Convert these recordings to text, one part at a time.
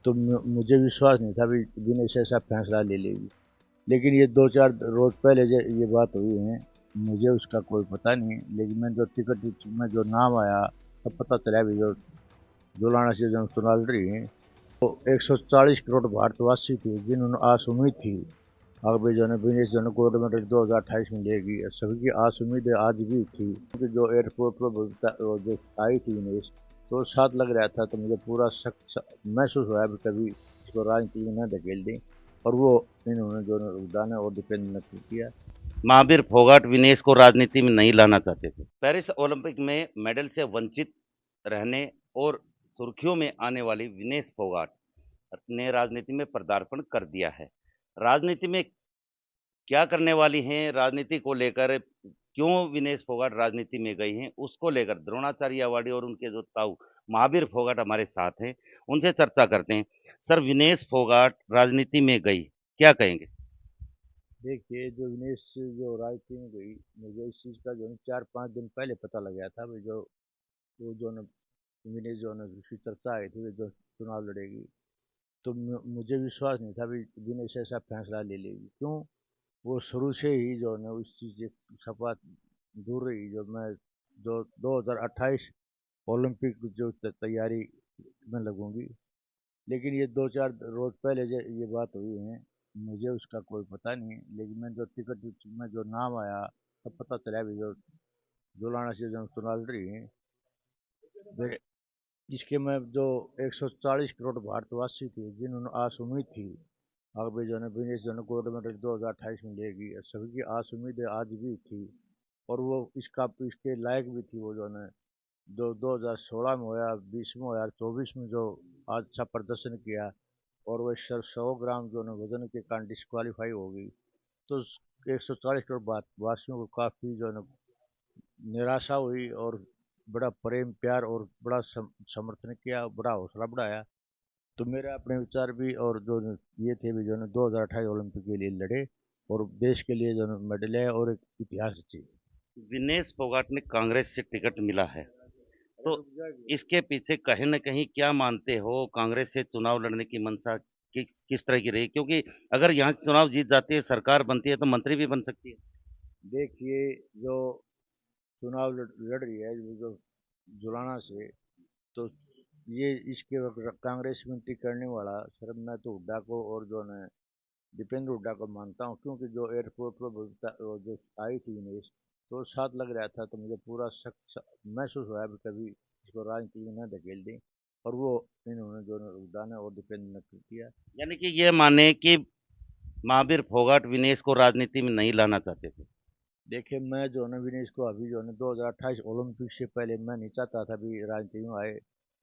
तो मुझे विश्वास नहीं था भी विनेश ऐसा फैसला ले लेगी। लेकिन ये 2-4 रोज़ पहले ये बात हुई है, मुझे उसका कोई पता नहीं, लेकिन मैं जो टिकट में जो नाम आया, तब पता चला भी जो जुलाना से जो चुनाव लड़ रही हैं, तो 140 करोड़ भारतवासी थे जिन्होंने आस उम्मीद थी अभी जो है विनेश जो है गवर्नमेंट 2028 में लेगी। सभी की आस उम्मीद आज भी थी, क्योंकि जो एयरपोर्ट पर वो जो आई थी विनेश, तो साथ लग रहा था, तो मुझे पूरा शक महसूस हुआ भी कभी इसको राजनीति में न धकेल दें, और वो इन्होंने जो योगदान है और डिपेंड न किया। महावीर फोगाट विनेश को राजनीति में नहीं लाना चाहते थे। पेरिस ओलंपिक में मेडल से वंचित रहने और सुर्खियों में आने वाली विनेश फोगाट ने राजनीति में पदार्पण कर दिया है। राजनीति में क्या करने वाली हैं, राजनीति को लेकर क्यों विनेश फोगाट राजनीति में गई हैं, उसको लेकर द्रोणाचार्य अवार्डी और उनके जो ताऊ महावीर फोगाट हमारे साथ हैं, उनसे चर्चा करते हैं। सर, विनेश फोगाट राजनीति में गई, क्या कहेंगे? देखिए, जो विनेश जो राजनीति में गई, मुझे इस चीज़ का जो है 4-5 दिन पहले पता लग गया था, जो वो जो न विनेश जो है उसकी चर्चा आई थी जो चुनाव लड़ेगी। तो मुझे विश्वास नहीं था भी विनेश ऐसा फैसला ले लेगी। क्यों? वो शुरू से ही जो है ना उस चीज़ से सपा दूर रही, जो मैं जो 2028 ओलंपिक जो तैयारी में लगूंगी। लेकिन ये 2-4 रोज़ पहले ये बात हुई है, मुझे उसका कोई पता नहीं, लेकिन मैं जो टिकट में जो नाम आया, तब पता चला भी जो जुलाना से जो चुनाव लड़ रही हैं, जिसके में जो 140 करोड़ भारतवासी थे जिन्होंने आस उम्मीद थी अभी जो है विनेश जो है गवर्नमेंट 2028 में लेगी। सभी की आस उम्मीद आज भी थी, और वो इसके लायक भी थी। वो जो है जो 2016 में होया, 20 में होया, 24 में जो आज अच्छा प्रदर्शन किया, और वो 100 ग्राम जो है वजन के कारण डिस्क्वालीफाई हो गई। तो 140 करोड़ वासियों को काफ़ी जो है निराशा हुई, और बड़ा प्रेम प्यार और बड़ा समर्थन किया, बड़ा हौसला बढ़ाया। तो मेरे अपने विचार भी और जो ये थे भी जो है 2028 ओलंपिक के लिए लड़े, और देश के लिए जो है मेडल है और एक इतिहास रची। विनेश फोगाट ने कांग्रेस से टिकट मिला है, तो इसके पीछे कहीं न कहीं क्या मानते हो, कांग्रेस से चुनाव लड़ने की मंशा किस किस तरह की रही? क्योंकि अगर यहाँ से चुनाव जीत जाती है, सरकार बनती है, तो मंत्री भी बन सकती है। देखिए, जो चुनाव लड़ रही है जो जुलाना से, तो ये इसके वक्त कांग्रेस में एंट्री करने वाला सिर्फ मैं तो हुड्डा को और जो है दीपेंद्र हुड्डा को मानता हूँ, क्योंकि जो एयरपोर्ट पर वो जो आई थी विनेश, तो साथ लग रहा था, तो मुझे पूरा महसूस हुआ भी कभी इसको राजनीति में न धकेल दें, और वो इन्होंने जो योगदान है और दीपेंद्र ने किया। यानी कि ये माने कि महावीर फोगाट विनेश को राजनीति में नहीं लाना चाहते थे। देखिए, मैं जो है ना विनेश को अभी जो है ना 2028 ओलंपिक से पहले मैं नहीं चाहता था भी राजनीति में आए,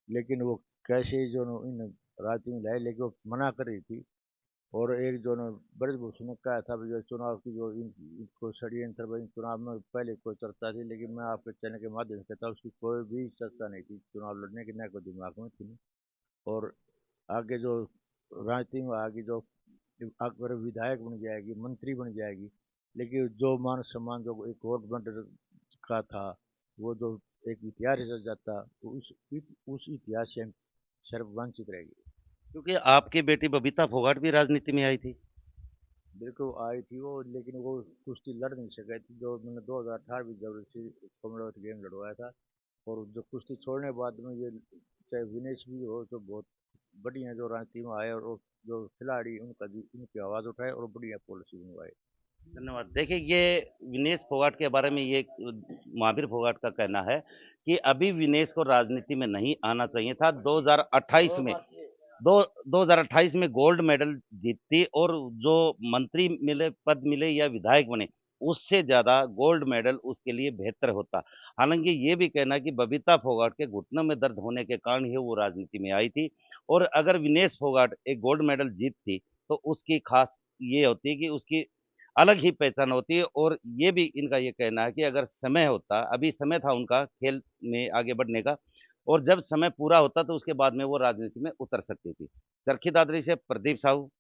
लेकिन वो कैसे जो है इन राजनीति में लाए, लेकिन वो मना कर रही थी। और एक जो है ब्रजभूषण ने कहा था भी जो चुनाव की जो इनको षड्यंत्र इन चुनाव में पहले कोई चर्चा थी, लेकिन मैं आपके चैनल के माध्यम से कहता हूँ उसकी कोई भी चर्चा नहीं थी चुनाव लड़ने की, न कोई दिमाग में थी। और आगे जो राजनीति में आगे जो अगर विधायक बन जाएगी, मंत्री बन जाएगी, लेकिन जो मान सम्मान जो एक गवर्नमेंट का था, वो जो एक इतिहास रच जाता, तो उस इतिहास से हम सर्व वंचित रहेगी। क्योंकि आपकी बेटी बबीता फोगाट भी राजनीति में आई थी। बिल्कुल आई थी वो, लेकिन वो कुश्ती लड़ नहीं सकी थी, जो मैंने 2018 में जबरदस्ती कॉमनवेल्थ गेम लड़वाया था। और जो कुश्ती छोड़ने के बाद में ये चाहे विनेश भी हो, तो बहुत बढ़िया जो राजनीति में आए, और जो खिलाड़ी उनका उनकी आवाज़ उठाए और बढ़िया पॉलिसी बनवाए। धन्यवाद। देखिए, ये विनेश फोगाट के बारे में ये महावीर फोगाट का कहना है कि अभी विनेश को राजनीति में नहीं आना चाहिए था। 2028 में 2028 में गोल्ड मेडल जीतती और जो मंत्री मिले, पद मिले या विधायक बने, उससे ज्यादा गोल्ड मेडल उसके लिए बेहतर होता। हालांकि ये भी कहना कि बबीता फोगाट के घुटनों में दर्द होने के कारण ही वो राजनीति में आई थी, और अगर विनेश फोगाट एक गोल्ड मेडल जीतती तो उसकी खास ये होती कि उसकी अलग ही पहचान होती है। और ये भी इनका ये कहना है कि अगर समय होता, अभी समय था उनका खेल में आगे बढ़ने का, और जब समय पूरा होता तो उसके बाद में वो राजनीति में उतर सकती थी। चरखी दादरी से प्रदीप साहू।